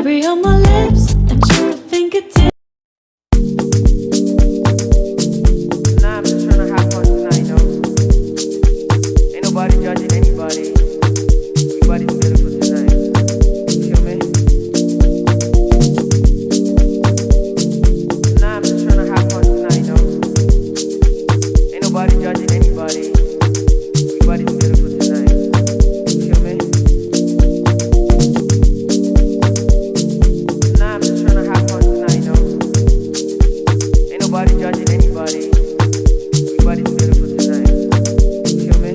cherry on my lips and sugar fingertips. Nah, I'm just tryna have fun tonight, yo. Ain't nobody judging anybody. Everybody's beautiful tonight. You feel me? Nah, I'm just tryna have fun tonight, yo. Ain't nobody judging anybody. Everybody's beautiful tonight. You feel me? Nah, I'm just tryna have fun tonight, yo. Ain't nobody judging anybody. Everybody's beautiful tonight. You feel me?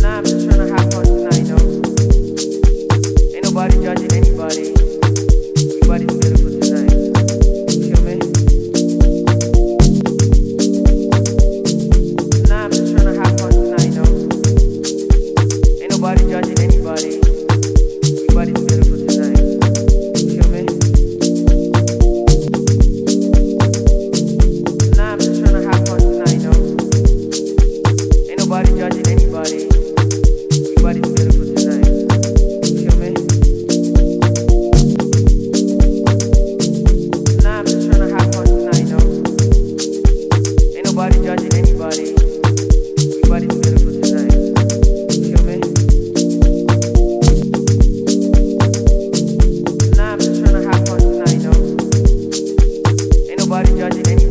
Nah, I'm just tryna have fun tonight, yo. Ain't nobody judging anybody. Everybody's beautiful tonight. You feel me? Nah, I'm just tryna have fun tonight, yo. Ain't nobody judging anybody. Everybody's beautiful tonight. You feel me? Nah, I'm just tryna have fun tonight, yo. Ain't nobody judging anybody. Everybody's beautiful tonight. You feel me? Nah, I'm just tryna have fun tonight, yo. Ain't nobody judging anybody. Everybody's beautiful tonight. You feel me? Nah, I'm just tryna have fun tonight, yo. Ain't nobody judging anybody.